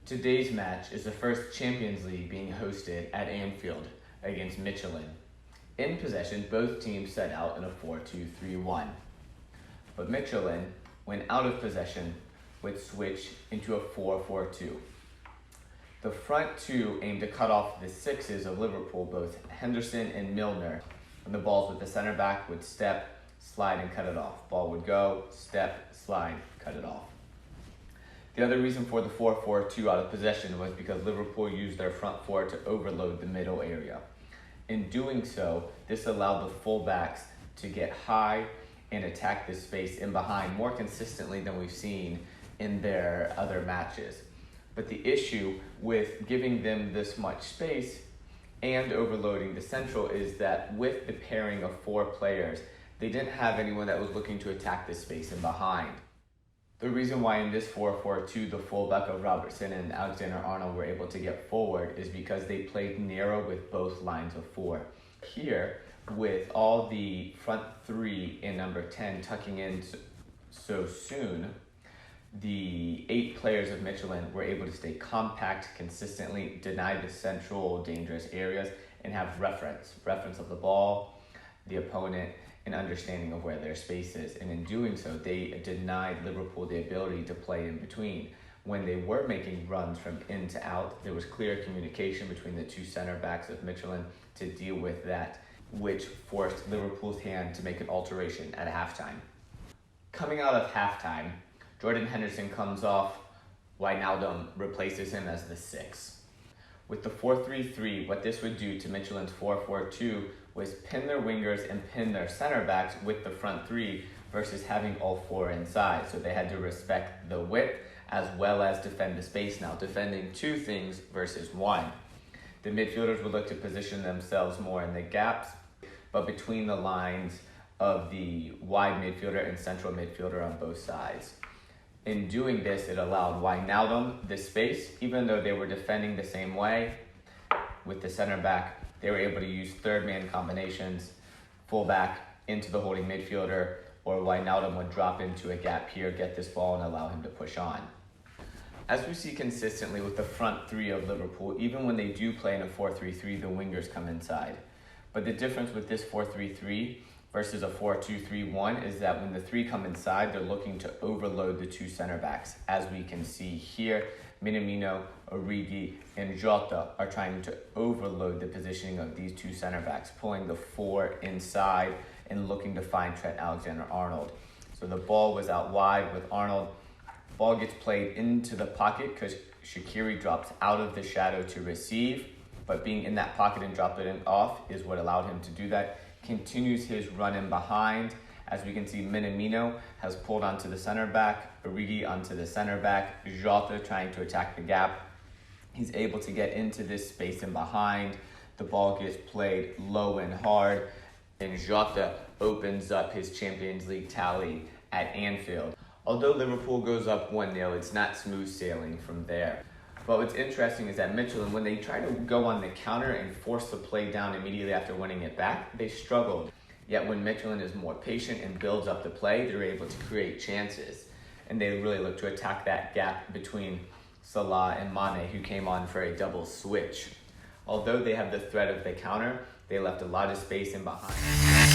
Today's match is the first Champions League being hosted at Anfield against Midtjylland. In possession, both teams set out in a 4-2-3-1. But Midtjylland, when out of possession, would switch into a 4-4-2. The front two aimed to cut off the sixes of Liverpool, both Henderson and Milner. When the balls with the center back would step, slide, and cut it off. Ball would go, step, slide, cut it off. The other reason for the 4-4-2 out of possession was because Liverpool used their front four to overload the middle area. In doing so, this allowed the fullbacks to get high and attack the space in behind more consistently than we've seen in their other matches. But the issue with giving them this much space and overloading the central is that with the pairing of four players, they didn't have anyone that was looking to attack the space in behind. The reason why in this 4-4-2 the fullback of Robertson and Alexander-Arnold were able to get forward is because they played narrow with both lines of four. Here, with all the front three and number 10 tucking in so soon, the 8 players of Midtjylland were able to stay compact, consistently deny the central dangerous areas, and have reference of the ball, the opponent, and understanding of where their space is. And in doing so, they denied Liverpool the ability to play in between. When they were making runs from in to out, there was clear communication between the two center backs of Midtjylland to deal with that, which forced Liverpool's hand to make an alteration at halftime. Coming out of halftime, Jordan Henderson comes off, Wijnaldum replaces him as the 6. With the 4-3-3, what this would do to Midtjylland's 4-4-2 was pin their wingers and pin their center backs with the front three versus having all four inside. So they had to respect the width as well as defend the space now, defending 2 things versus 1. The midfielders would look to position themselves more in the gaps, but between the lines of the wide midfielder and central midfielder on both sides. In doing this, it allowed Wijnaldum the space, even though they were defending the same way. With the center back, they were able to use third man combinations, fullback into the holding midfielder, or Wijnaldum would drop into a gap here, get this ball, and allow him to push on. As we see consistently with the front three of Liverpool, even when they do play in a 4-3-3, the wingers come inside. But the difference with this 4-3-3 versus a 4-2-3-1 is that when the 3 come inside, they're looking to overload the 2 center backs. As we can see here, Minamino, Origi, and Jota are trying to overload the positioning of these 2 center backs, pulling the 4 inside and looking to find Trent Alexander-Arnold. So the ball was out wide with Arnold. Ball gets played into the pocket because Shaqiri drops out of the shadow to receive, but being in that pocket and dropping it off is what allowed him to do that. Continues his run in behind. As we can see, Minamino has pulled onto the center back, Origi onto the center back, Jota trying to attack the gap. He's able to get into this space in behind. The ball gets played low and hard, and Jota opens up his Champions League tally at Anfield. Although Liverpool goes up 1-0, it's not smooth sailing from there. But what's interesting is that Midtjylland, when they try to go on the counter and force the play down immediately after winning it back, they struggled. Yet when Midtjylland is more patient and builds up the play, they're able to create chances. And they really look to attack that gap between Salah and Mane, who came on for a double switch. Although they have the threat of the counter, they left a lot of space in behind.